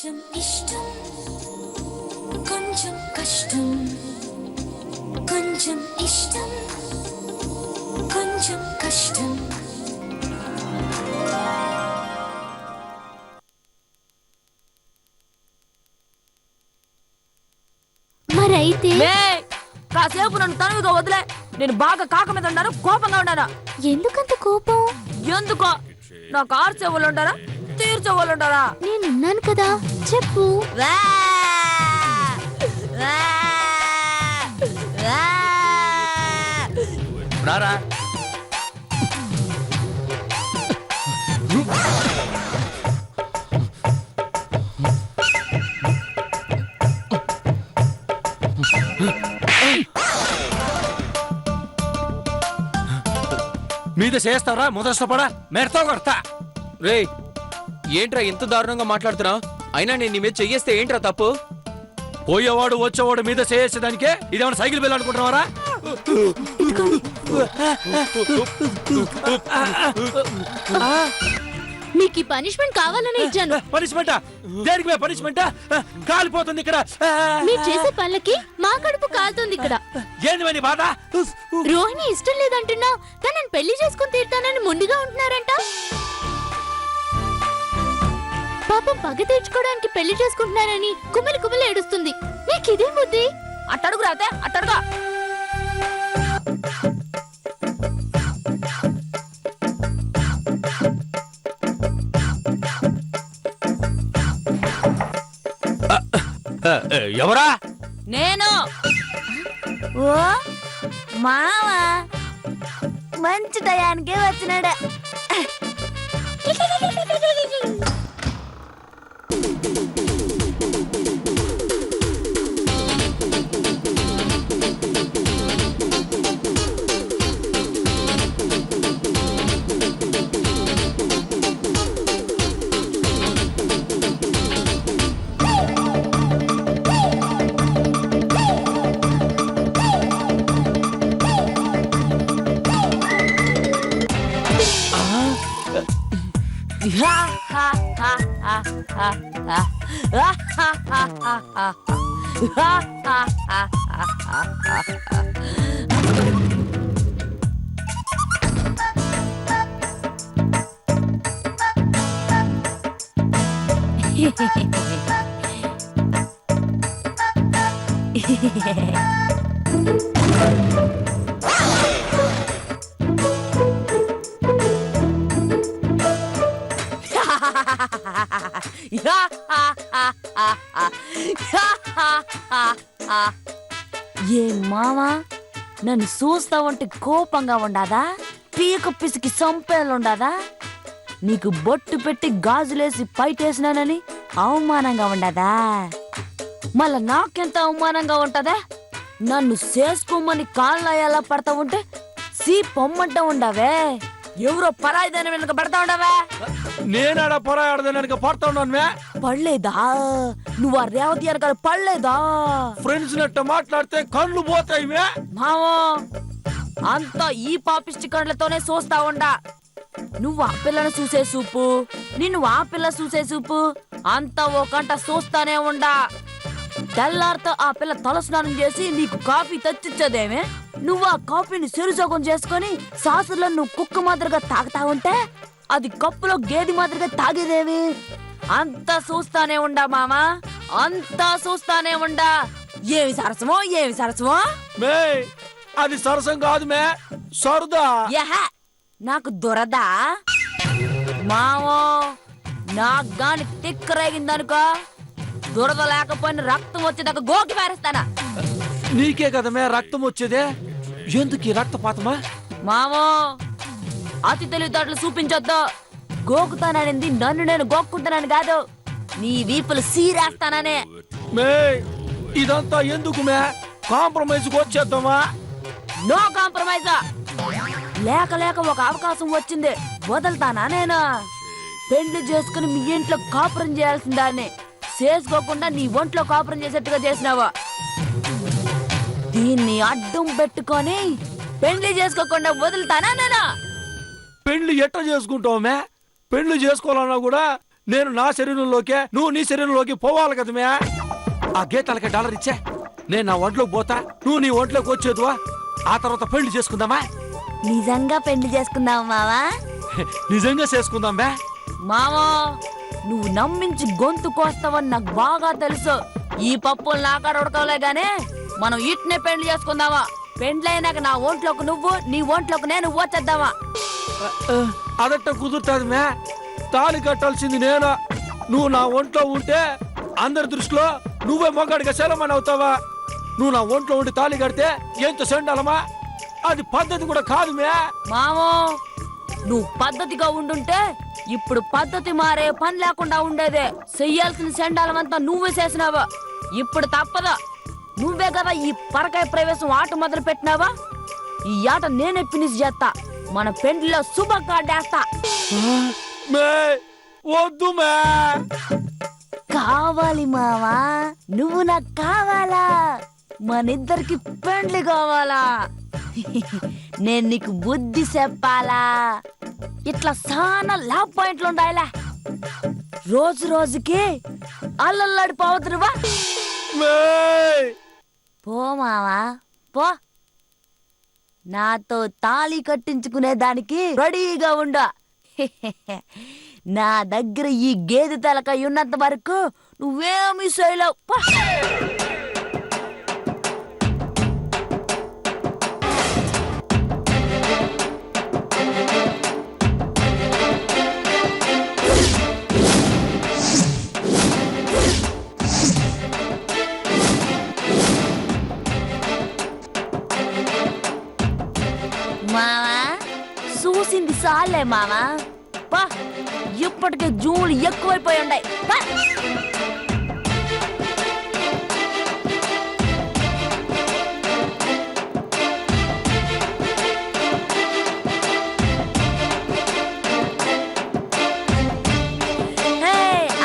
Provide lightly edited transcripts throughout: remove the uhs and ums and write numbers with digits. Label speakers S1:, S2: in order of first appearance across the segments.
S1: కొంచెం ఇష్టం కొంచెం కష్టం కొంచెం ఇష్టం కొంచెం కష్టం
S2: మరైతే
S3: కాసేపు నన్ను తనువుగా వదిలే. నేను బాగా కాక మీద ఉన్నాను, కోపంగా ఉన్నాను.
S2: ఎందుకంత కోపం?
S3: ఎందుకో నాకు ఆర్చే వాళ్ళు ఉంటారా, తీర్చే వాళ్ళు ఉంటారా?
S2: నేనున్నాను కదా, చెప్పు.
S4: రారా మీద చేస్తావరా మొదలపడా మెడతో కొడతా.
S5: రే ఏంట్రా ఇంత దారుణంగా మాట్లాడుతున్నావు? అయినా నేను నీ మీద చెయ్యేస్తే ఏంట్రా తప్పు?
S4: పోయేవాడు వచ్చేవాడు మీద చేసేదానికే ఇదేమన్నా సైకిల్ బిల్ అనుకుంటున్నావరా?
S2: మీకు ఈ పనిష్మెంట్ కావాలని ఇచ్చాను.
S4: పనిష్మెంటా? దేనికి పనిష్మెంటా? కాలిపోతుంది ఇక్కడ.
S2: మీరు చేసే పనులకి మా కడుపు కాలుతుంది ఇక్కడ.
S4: ఏంది మరి బాధ?
S2: రోహిణి ఇష్టం లేదంటున్నా, తనని పెళ్లి చేసుకుని తీరుతానని ముందుగా ఉంటున్నారంట. పాపం పగ తీర్చుకోవడానికి పెళ్లి చేసుకుంటున్నారని కుమిలి కుమిలి ఏడుస్తుంది. నీకు ఇదే బుద్ధి?
S3: అట్టడుగు రాతే అట్టడుగా.
S4: ఎవరా?
S3: నేను. ఓ మావా మంచి టయానికే వచ్చినాడా. ఏ మావా నన్ను చూస్తా ఉంటే కోపంగా ఉండాదా? పీక పిసికి సంపేలుండాదా? నీకు బొట్టు పెట్టి గాజులేసి పైటేసినానని అవమానంగా ఉండదా? మళ్ళా నాకెంత అవమానంగా ఉంటదా? నన్ను చేసుకోమని కాళ్ళ ఎలా పడతా ఉంటే సీ పొమ్మంటా ఉండవే. ఎవరో పరాయిదాని వెనక పడతా ఉండవే.
S4: నేనాడ పొరాడదానికి పడతా ఉన్నాను.
S3: పడలేదా? నువ్వు ఆ రేవతి వెనకాల పడలేదా?
S4: ఫ్రెండ్స్ నట్ట మాట్లాడితే కళ్ళు పోతాయి.
S3: మావో అంతా ఈ పాపిష్టి కళ్ళతోనే చూస్తా ఉండా. నువ్వు ఆ పిల్లను చూసే చూపు, నిన్ను ఆ పిల్ల చూసే చూపు, అంతా ఓ కంట చూస్తానే ఉండా. తెల్లారితో ఆ పిల్ల తలస్నానం చేసి నీకు కాఫీ తెచ్చిచ్చేదేమే. నువ్వు ఆ కాఫీని చెరుసోగం చేసుకుని సాసులో నువ్వు కుక్క మాదిరిగా తాగుతా ఉంటే అది కప్పులో గేది మాదిరిగా తాగేదేమి. అంతా చూస్తానే ఉండా మామా, అంతా చూస్తానే ఉండా. ఏమి సరసమో ఏమి సరసమో.
S4: అది సరసం కాదు మే, సరదా.
S3: నాకు దొరదా మావో? నాకు గాని తిక్కరేగిందనుకో, దురద లేకపోయినా రక్తం వచ్చేదాకా గోకి పారేస్తానా.
S4: నీకే కదా మే రక్తం వచ్చేదే, ఎందుకు రక్తపాతమా?
S3: మావో అతి తెలివితేటలు చూపించొద్దు. గోకుతాననింది నన్ను నేను గోక్కుంటానని కాదు, నీ వీపులు సీరేస్తాననే.
S4: మే ఇదంతా ఎందుకు మే? కాంప్రమైజ్ వచ్చేద్దామా?
S3: No compromise. లేక లేక ఒక అవకాశం వచ్చింది, వదులుతానా నేను? పెళ్లి చేసుకుని మీ ఇంట్లో కాపురం చేయాల్సిందాన్ని చేసుకోకుండా నీ ఒంట్లో కాపురం చేసేట్టుగా చేసినావా? దీన్ని అడ్డం పెట్టుకొని పెళ్లి చేసుకోకుండా వదులుతానా నేను?
S4: పెళ్లి ఎట్లా చేసుకుంటావు మే? పెళ్లి చేసుకోవాలన్నా కూడా నేను నా శరీరంలోకే నువ్వు నీ శరీరంలోకి పోవాలి కదా మే. ఆ గీతాలకి డాలర్ ఇచ్చే నేను నా ఒంట్లోకి పోతా, నువ్వు నీ ఒంట్లోకి వచ్చేదువా, ఆ తర్వాత పెళ్లి చేసుకుందామా?
S3: నిజంగా పెళ్లి చేసుకుందాం మావా?
S4: నిజంగా చేసుకుందాం బే.
S3: మావా నువ్వు నమ్మించి గొంతు కోస్తావని నాకు బాగా తెలుసు. ఈ పప్పులు నాకాడ ఉడకలే గానే మనం ఇట్నే పెళ్లి చేసుకుందామా? పెండ్లైనాక నా ఒంట్లోకి నువ్వు, నీ ఒంట్లోకి నేను వచ్చేద్దామా?
S4: అదట్ట కుదురుతుంది మే. తాళి కట్టాల్సింది నేను. నువ్వు నా ఒంట్లో ఉంటే అందరి దృష్టిలో నువ్వే మొగాడిగా సెలమని అవుతావా? నువ్వు నా ఒంట్లో ఉండి తాళి కడితే ఎంత సెండాలమా? అది పద్ధతి కూడా కాదు మే.
S3: మామో నువ్వు పద్ధతిగా ఉండుంటే ఇప్పుడు పద్ధతి మారే పని లేకుండా ఉండేదే. చెయ్యాల్సిన సెండాలమంతా నువ్వే చేసినావా? ఇప్పుడు తప్పదా? నువ్వే కదా ఈ పరకాయ ప్రవేశం ఆట మొదలు పెట్టినావా? ఈ ఆట నేనే ఫినిష్ చేస్తా. మన పెండ్లిలో శుభ కార్డేస్తా.
S4: మే వద్దు మే.
S3: కావాలి మావా, నువ్వు నాకు కావాలా? మనిద్దరికి పెండ్లి కావాలా? నేను నీకు బుద్ధి చెప్పాలా? ఇట్లా చాలా లాభ పాయింట్లు ఉండాలా? రోజు రోజుకి అల్లల్లాడిపోవద్దురువా? పో మావా పో. నాతో తాళి కట్టించుకునే దానికి రెడీగా ఉండు. నా దగ్గర ఈ గేదె తలకాయ ఉన్నంత వరకు నువ్వేమీ చేయలేవు. పో. మావా చూసింది సాలే మావా. పా ఇప్పటికే జూలు ఎక్కువైపోయి ఉన్నాయి.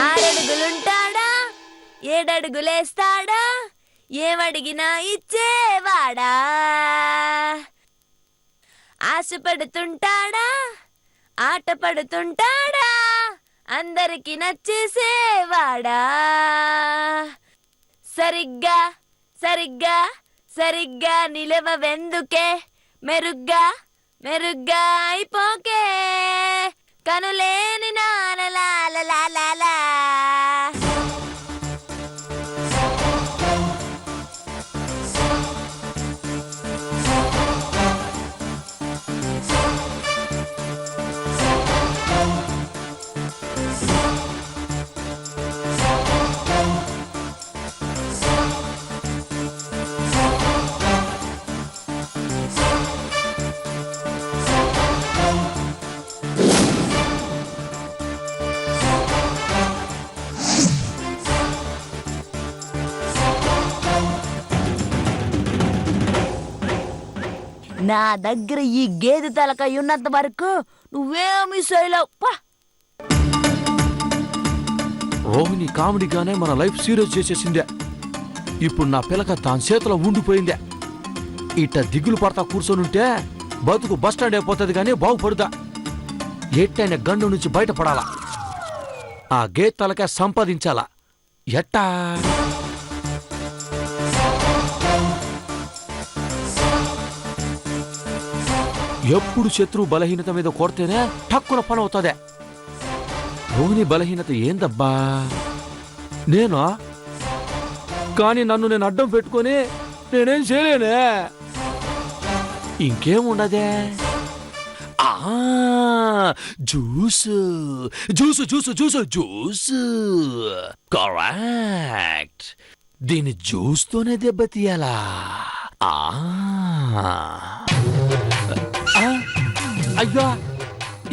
S3: ఆరడుగులుంటాడా, ఏడడుగులేస్తాడా, ఏమడిగినా ఇచ్చేవాడా, ఆశపడుతుంటాడా, ఆట పడుతుంటాడా, అందరికి నచ్చేసేవాడా, సరిగ్గా సరిగ్గా సరిగ్గా నిలవవెందుకే, మెరుగ్గా మెరుగ్గా అయిపోకే, కనులేని నాలలాలలాలా. నా దగ్గర ఈ గేదె తలకాయ ఉన్నంత వరకు నువ్వేమీ చేయలేవు.
S4: రోహిణి కామెడీగానే మన లైఫ్ సీరియస్ చేసేసిందే. ఇప్పుడు నా పిల్లక తాను చేతిలో ఉండిపోయిందే. ఇట్ట దిగులు పడతా కూర్చొనుంటే బతుకు బస్టాండ్ అయిపోతుంది కానీ బాగుపడుదా. ఎట్టైన గండు నుంచి బయటపడాలా, ఆ గేదె తలకాయ సంపాదించాలా. ఎట్టా ఎప్పుడు శత్రువు బలహీనత మీద కొడితేనే టక్కున పని అవుతుందే. రోహిణి బలహీనత ఏందబ్బా? నేనా? కానీ నన్ను నేను అడ్డం పెట్టుకొని నేనేం చేయలేనే. ఇంకేముండదే. Juice juice juice juice juice correct. దీని జ్యూస్తోనే దెబ్బతీయాలా? అయ్యా,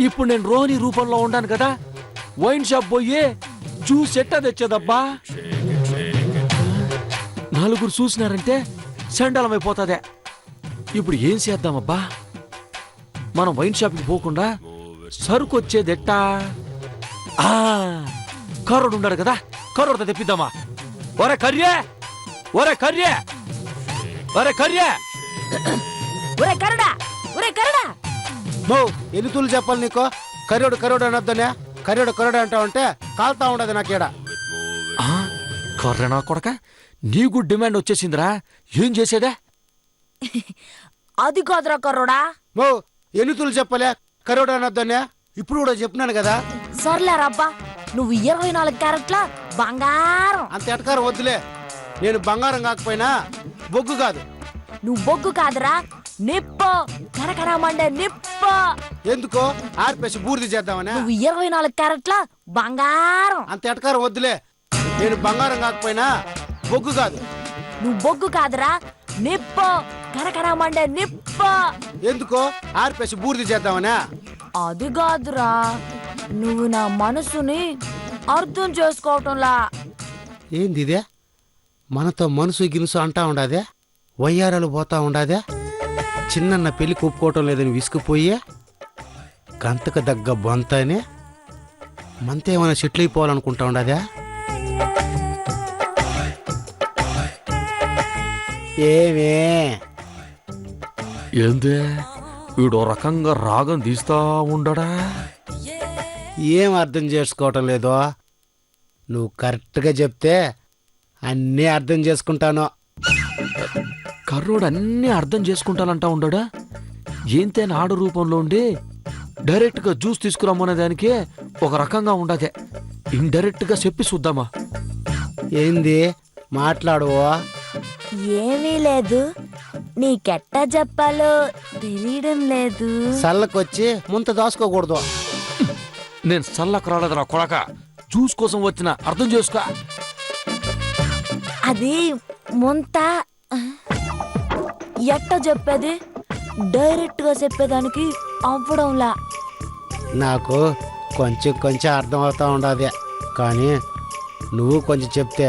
S4: ఇప్పుడు నేను రోహిణి రూపంలో ఉన్నాను కదా. వైన్ షాప్ పోయి జ్యూస్ ఎట్టా తెచ్చేదబ్బా? నలుగురు చూసినారంటే సండలం అయిపోతుందే. ఇప్పుడు ఏం చేద్దామబ్బా? మనం వైన్ షాప్కి పోకుండా సరుకు వచ్చేదెట్టా? కర్రోడు ఉన్నాడు కదా, కర్రోడుతో తెప్పిద్దామా? ఒరే కర్రే, ఒరే కర్రే, ఒరే కర్రే,
S3: ఒరే కరడా, ఒరే కరడా.
S6: ఎన్ని తూలు చెప్పాలి నీకు? కర్రోడు కర్రోడు అనొద్దనే. కర్రెడు అంటా ఉంటే కాలుతా ఉండదు నాకేడ.
S4: కర్రెనా కొడక, నీకు డిమాండ్ వచ్చేసిందిరా, ఏం చేసేదే?
S3: అది కాదురా కర్రోడా.
S6: మో ఎన్నితులు చెప్పలే కర్రెడు అనొద్దనే, ఇప్పుడు కూడా చెప్పినాను కదా.
S3: సర్లేరబ్బా, నువ్వు 24 క్యారెట్ల బంగారం.
S6: అంత ఎటకారం వద్దులే. నేను బంగారం కాకపోయినా బొగ్గు కాదు.
S3: నువ్వు బొగ్గు కాదురా, నిప్పు, కరకర మండే నిప్పు.
S6: ఎందుకో ఆర్పేసి బూర్ది చేద్దామనే.
S3: నువ్వు 24 క్యారెట్ల బంగారం.
S6: అంత ఎటకారం వద్దులే. నేను బంగారం కాకపోయినా బొగ్గు కాదు.
S3: నువ్వు బొగ్గు కాదురా, నిప్పు, కరకర మండే నిప్పు.
S6: ఎందుకో ఆర్పేసి బూర్ది చేద్దామనే.
S3: అది కాదురా, నువ్వు నా మనసుని అర్థం చేసుకోవటంలా.
S6: ఏంది ఇదే? మనతో మనసు గినుసు అంటా ఉండాదే, వయ్యారాలు పోతా ఉండాదే, చిన్న పెళ్లి ఒప్పుకోవటం లేదని విసుకుపోయే గంతకు దగ్గ బొంతనే మంతేమైనా సెటిల్ అయిపోవాలనుకుంటా ఉండాదే. ఏమే
S4: ఏందే వీడో రకంగా రాగం తీస్తా ఉండడా?
S6: ఏం అర్థం చేసుకోవటం లేదో? నువ్వు కరెక్ట్గా చెప్తే అన్నీ అర్థం చేసుకుంటాను.
S4: కర్రోడు అన్నీ అర్థం చేసుకుంటానంటా ఉండడా? ఏంతేనా ఆడు రూపంలో ఉండి డైరెక్ట్ గా జ్యూస్ తీసుకురమ్మనే దానికి ఒక రకంగా ఉండదే, ఇండైరెక్ట్ గా చెప్పి చూద్దామా?
S6: ఏంది మాట్లాడువో?
S3: ఏమీ లేదు, నీకెట్టా చెప్పాలో తెలియడం లేదు.
S6: సల్లకొచ్చి ముంత దాచుకోకూడదు.
S4: నేను చల్లకు రాలేదు నా కొడక, జ్యూస్ కోసం వచ్చిన, అర్థం చేసుకో.
S3: అది ముంత ఎట్ట చెప్పేది? డైరెక్ట్ గా చెప్పేదానికి అవ్వడంలా.
S6: నాకు కొంచెం అర్థం అవుతా ఉండదు, కానీ నువ్వు కొంచెం చెప్తే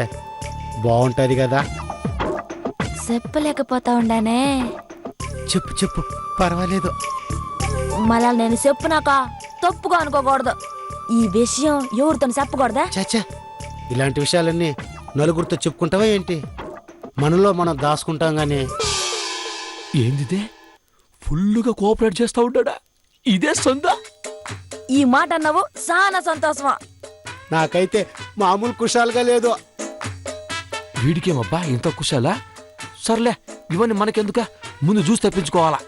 S6: బాగుంటుంది కదా.
S3: చెప్పలేకపోతా ఉండానే.
S6: చెప్పు పర్వాలేదు.
S3: మళ్ళా నేను చెప్పినాక తప్పుగా అనుకోకూడదు. ఈ విషయం ఎవరితో చెప్పకూడదా?
S6: చచ్చా, ఇలాంటి విషయాలన్నీ నలుగురితో చెప్పుకుంటావా ఏంటి? మనలో మనం దాచుకుంటాం గానీ.
S4: ఏందిదే ఫుల్లుగా కోఆపరేట్ చేస్తా ఉంటాడా? ఇదే సొంత.
S3: ఈ మాట అన్నావు చాలా సంతోషమా.
S6: నాకైతే మామూలు కుషాలుగా లేదు.
S4: వీడికేమబ్బా ఇంత కుశాలా? సర్లే, ఇవన్నీ మనకెందుక, ముందు జ్యూస్ తెప్పించుకోవాలా.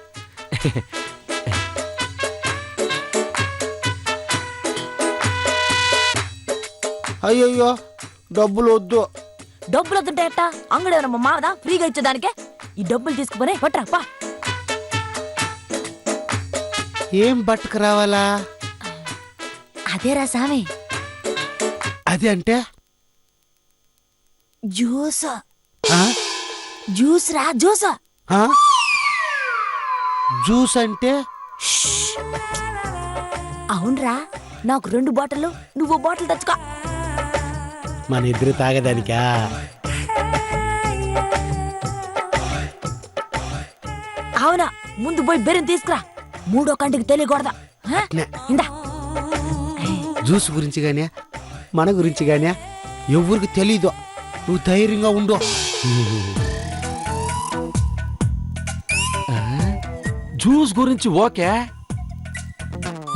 S6: అయ్యయ్యో, డబ్బులు వద్దు.
S3: డబ్బులు వద్దుంటే ఎట్టా? అంగడి మా మామదా ఫ్రీగా ఇచ్చేదానికే. ఈ డబ్బులు తీసుకుపోనే పట్రా పా.
S6: ఏం పట్టుకు రావాలా?
S3: అదేరా సామి,
S6: అది అంటే
S3: జ్యూస్.
S6: ఆ?
S3: జ్యూస్ రా, జ్యూస్.
S6: ఆ? జ్యూస్ అంటే?
S3: అవునరా, నాకు 2 బాటిల్, నువ్వు బాటిల్ తెచ్చుకో.
S6: మన ఇద్దరు తాగేదానికా?
S3: అవునా, ముందు పోయి బెరం తీసుకురా, 3వ కంటికి తెలియకూడదా.
S6: నే.
S3: ఇందా.
S6: జ్యూస్ గురించి గానే మన గురించి గానే ఎవరికి తెలీదు. నువ్వు ధైర్యంగా ఉండు.
S4: జ్యూస్ గురించి ఓకే,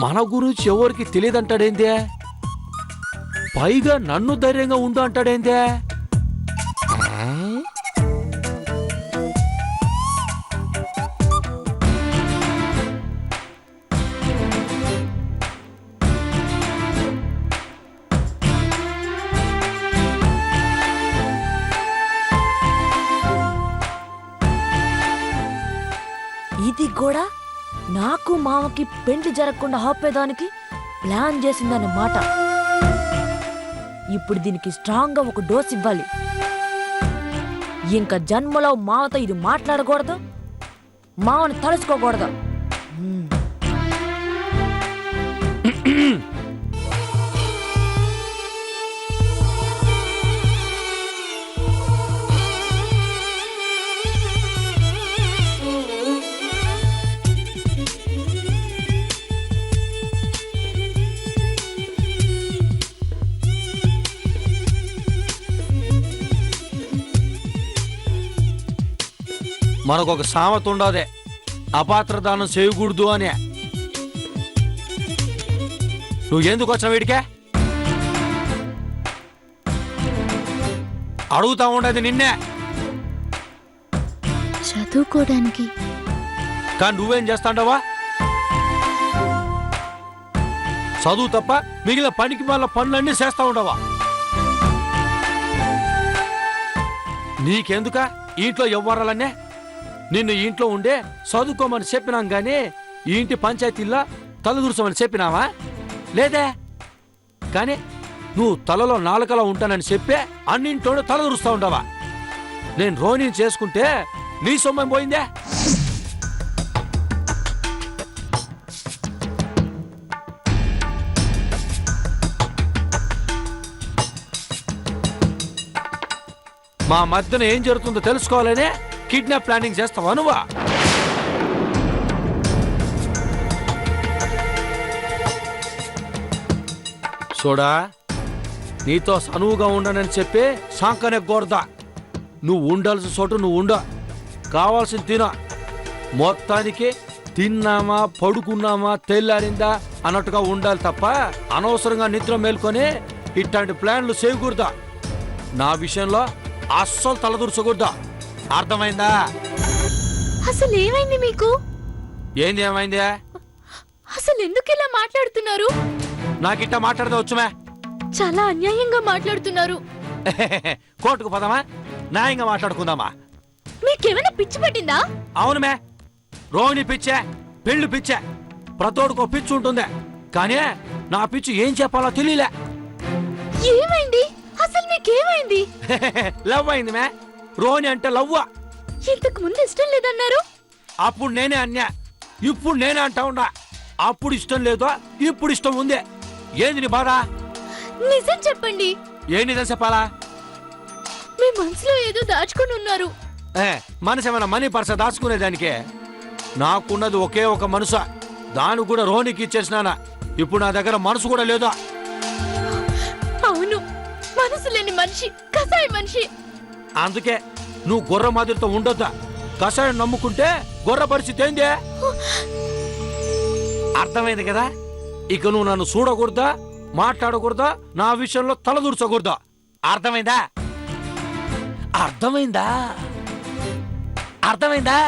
S4: మన గురించి ఎవరికి తెలియదంటాడేందే? పైగా నన్ను ధైర్యంగా ఉండు అంటాడేందే?
S3: ఇది కూడా నాకు మామకి పెండ్లి జరగకుండా ఆపేదానికి ప్లాన్ చేసిందన్నమాట. ఇప్పుడు దీనికి స్ట్రాంగ్ గా ఒక డోస్ ఇవ్వాలి. ఇంకా జన్మలో మావతో ఇది మాట్లాడకూడదు, మావని తలుచుకోకూడదు.
S4: మనకొక సామెత ఉండదే, అపాత్రదానం చేయకూడదు అని. నువ్వు ఎందుకు వచ్చిన వీడికే అడుగుతా ఉండేది నిన్నే.
S2: చదువుకోవడానికి.
S4: కానీ నువ్వేం చేస్తాండవా? చదువు తప్ప మిగిలిన పనికి మళ్ళీ పనులన్నీ చేస్తా ఉండవా? నీకెందుక ఇంట్లో ఎవ్వరాలనే? నిన్ను ఇంట్లో ఉండే చదువుకోమని చెప్పినాం గానీ ఈ ఇంటి పంచాయతీల్లో తలదూర్చమని చెప్పినావా? లేదే. కానీ నువ్వు తలలో నాలుకలా ఉంటానని చెప్పే అన్నింట్లోనూ తలదూరుస్తా ఉండవా? నేను రోహిణిని చేసుకుంటే నీ సొమ్మం పోయిందే. మా మధ్యన ఏం జరుగుతుందో తెలుసుకోవాలనే కిడ్నాప్ ప్లానింగ్ చేస్తావా నువ్వా? చూడా, నీతో సనువుగా ఉండనని చెప్పి సాంకనే గోరదా. నువ్వు ఉండాల్సిన చోటు నువ్వు ఉండ, కావాల్సిన తిన. మొత్తానికి తిన్నామా పడుకున్నామా తెల్లారిందా అన్నట్టుగా ఉండాలి తప్ప అనవసరంగా నిద్ర మేల్కొని ఇట్లాంటి ప్లాన్లు చేయకూడదా. నా విషయంలో అస్సలు తలదూర్చకూడదా. అర్థమైందా?
S2: అసలు ఏమైంది మీకు?
S4: ఏంది ఏమైంది?
S2: అసలు ఎందుకు ఇలా మాట్లాడుతున్నారు?
S4: నాకిట్ట మాట్లాడితే వచ్చుమే.
S2: చాలా అన్యాయంగా మాట్లాడుతున్నారు.
S4: కోర్టుకు పదమా, న్యాయంగా మాట్లాడుకుందామా?
S2: మీకేమైనా పిచ్చి పట్టిందా?
S4: అవునుమే, రోహిణి పిచ్చే, పెళ్లి పిచ్చే, ప్రతోడుకో పిచ్చి ఉంటుంది. కానీ నా పిచ్చి ఏం చెప్పాలో తెలియలే.
S2: ఏమైంది? అసలు మీకేమైంది?
S4: లవ్ అయింది మే. రోహిణి అంటే లవ్వా.
S2: ఇంతకు ముందు ఇష్టం లేదన్నారు.
S4: అప్పుడు నేనే అన్యా, ఇప్పుడు నేనే అంటా ఉండా. అప్పుడు ఇష్టం లేదో ఇప్పుడు ఇష్టం ఉంది. ఏంది నీ బాధ?
S2: నిజం చెప్పండి.
S4: ఏం నిజం చెప్పాలా?
S2: మీ మనసులో ఏదో దాచుకొని ఉన్నారు.
S4: మనసు ఏమైనా మనీ పర్స దాచుకునేదానికే? నాకున్నది ఒకే ఒక మనసు, దాన్ని కూడా రోహిణికి ఇచ్చేసినానా. ఇప్పుడు నా దగ్గర మనసు కూడా లేదా.
S2: అవును, మనసు లేని మనిషి కసాయి మనిషి.
S4: అందుకే నువ్వు గొర్రె మాదిరితో ఉండొద్దా. కషాయం నమ్ముకుంటే గొర్రె పరిస్థితి ఏంది? అర్థమైంది కదా? ఇక నువ్వు నన్ను చూడకూడదా, మాట్లాడకూడదా, నా విషయంలో తలదూర్చకూడదా. అర్థమైందా? అర్థమైందా? అర్థమైందా?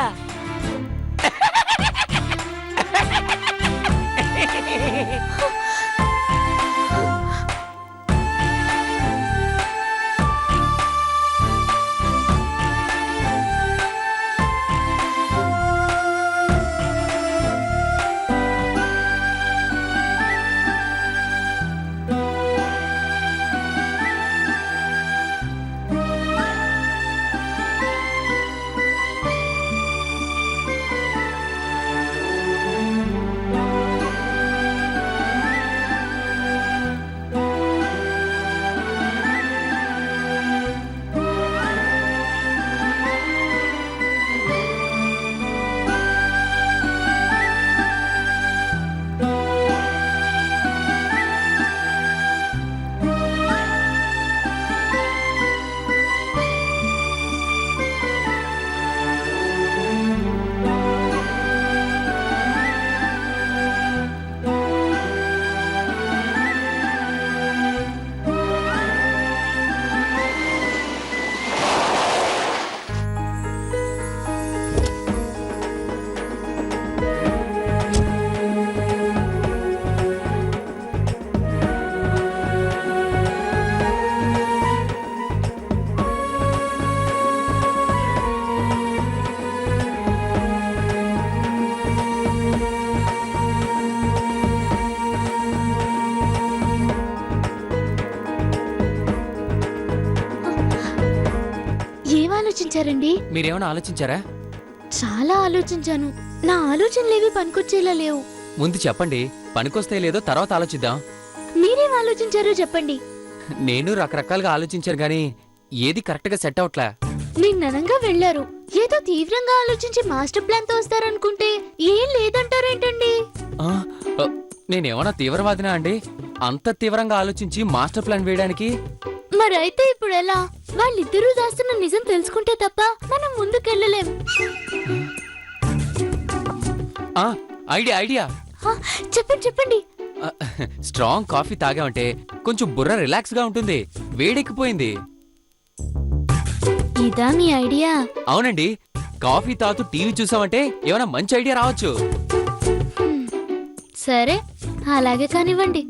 S2: ఆలోచించారండి?
S5: మీరేమైనా ఆలోచించారా?
S2: చాలా ఆలోచించాను. నా ఆలోచనలేవి పనికొచ్చేలా లేవు.
S5: ముందు చెప్పండి, పనికొస్తే లేదో తర్వాత ఆలోచిద్దాం.
S2: మీరేం ఆలోచించారో చెప్పండి.
S5: నేను రకరకాలుగా ఆలోచించాను గానీ ఏది కరెక్ట్ గా సెట్ అవట్లే.
S2: నిన్ననంగా వెళ్లారు, ఏదో తీవ్రంగా ఆలోచించి మాస్టర్ ప్లాన్ తో వస్తారనుకుంటే ఏం లేదంటారేంటండి?
S5: నేనేమన్నా తీవ్రవాదినా అండి? అంత తీవ్రంగా ఆలోచించి మాస్టర్ ప్లాన్ వేయడానికి?
S2: మరైతే ఇప్పుడు ఎలా? వాళ్ళిద్దరూ దాస్తున్న నిజం తెలుసుకుంటే తప్ప మనం ముందుకెళ్ళలేం.
S5: ఐడియా ఐడియా
S2: చెప్పండి చెప్పండి.
S5: స్ట్రాంగ్ కాఫీ తాగామంటే కొంచెం బుర్ర రిలాక్స్ గా ఉంటుంది. వేడెక్కిపోయింది.
S2: ఇదా మీ ఐడియా?
S5: అవునండి, కాఫీ తాగుతూ టీవీ చూసామంటే ఏమైనా మంచి ఐడియా రావచ్చు.
S2: సరే, అలాగే కానివ్వండి.